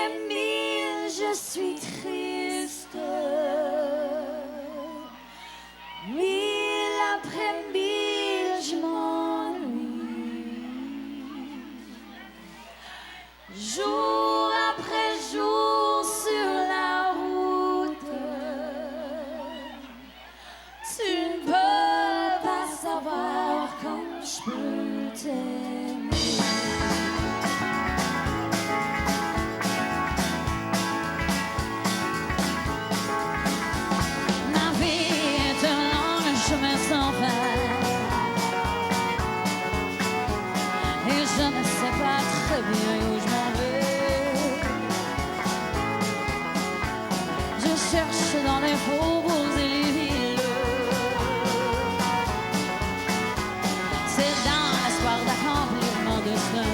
après mille, je suis triste. Mille après mille, je m'ennuie. Jour après jour sur la route, tu ne peux pas savoir comme je peux t'aimer. Ma vie est un long chemin sans fin, et je ne sais pas très bien où je m'en vais. Je cherche dans les faubourgs et les villes, c'est dans l'espoir d'accomplir mon destin.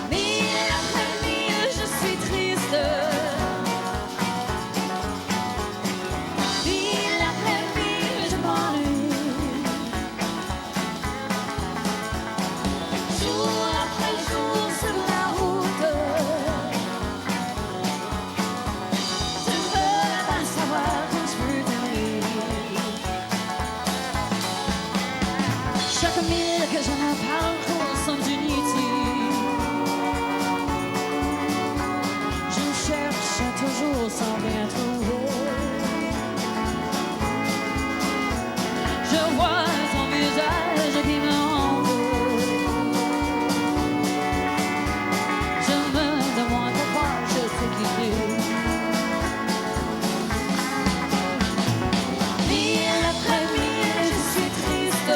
Mille après mille, je suis triste. Mille après mille, je m'ennuie. Jour après jour sur la route, tu ne peux pas savoir quand je peux t'aimer. Chaque mille que je me parcours semble inutile. Je cherche toujours sans rien trouver. Je vois ton visage qui me hante. Je me demande pourquoi je t'ai quitté. Mille après mille, je suis triste.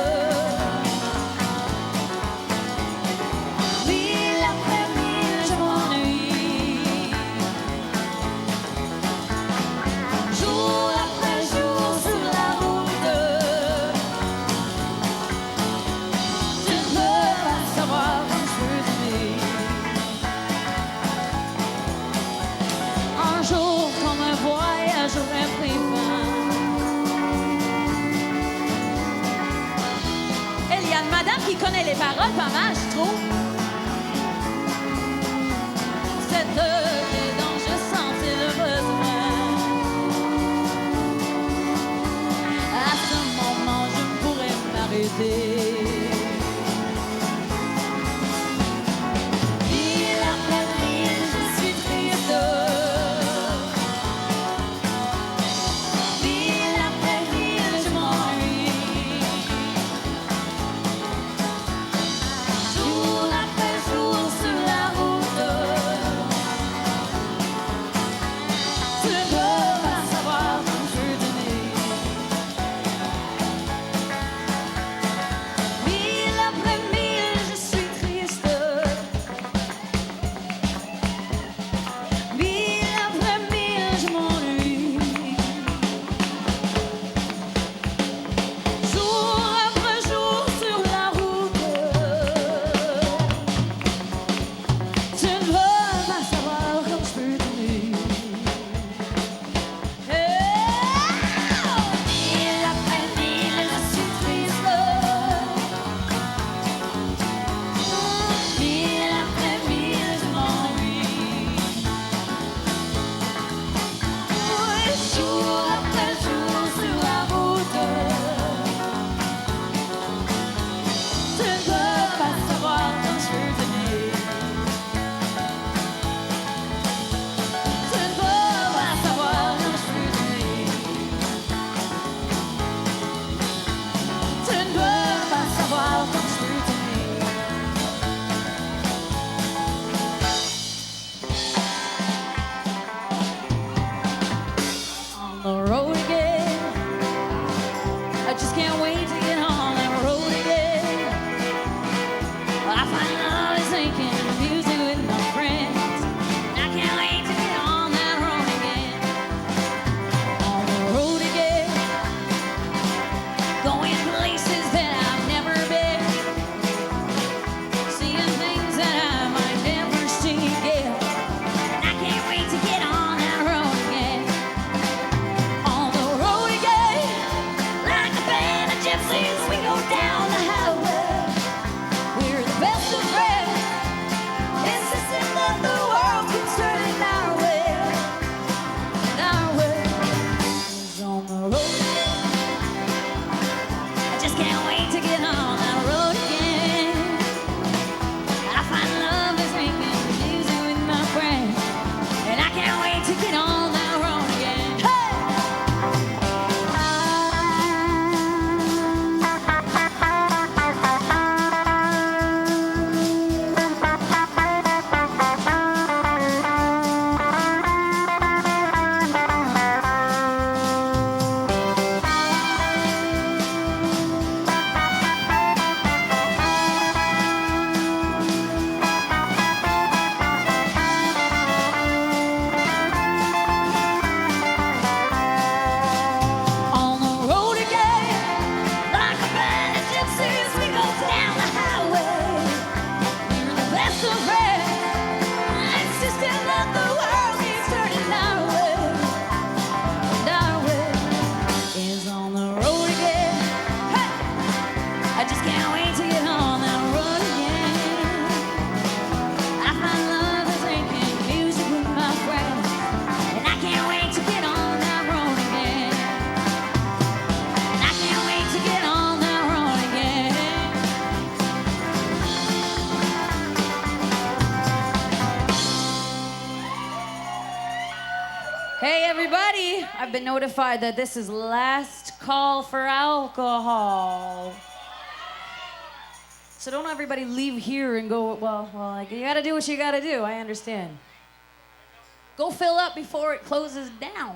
Mille après mille, je m'ennuie. Jour après jour sur la route, tu ne peux pas savoir comme je peux t'aimer. Un jour, comme un voyage aurait pris fin. Eliane, madame qui connaît les paroles pas mal, je trouve. Cette vie dont je sentais le besoin. À ce moment, je pourrais m'arrêter. Mille après mille, je suis triste. Mille après mille, je m'ennuie. Jour après jour sur la route, tu ne peux pas savoir comme je peux t'aimer. I just can't wait to get on that road again. I find love is making music with my friends, and I can't wait to get on that road again. And I can't wait to get on that road again. Hey everybody, I've been notified that this is last call for alcohol. So don't everybody leave here and go, well, like, you gotta do what you gotta do, I understand. Go fill up before it closes down.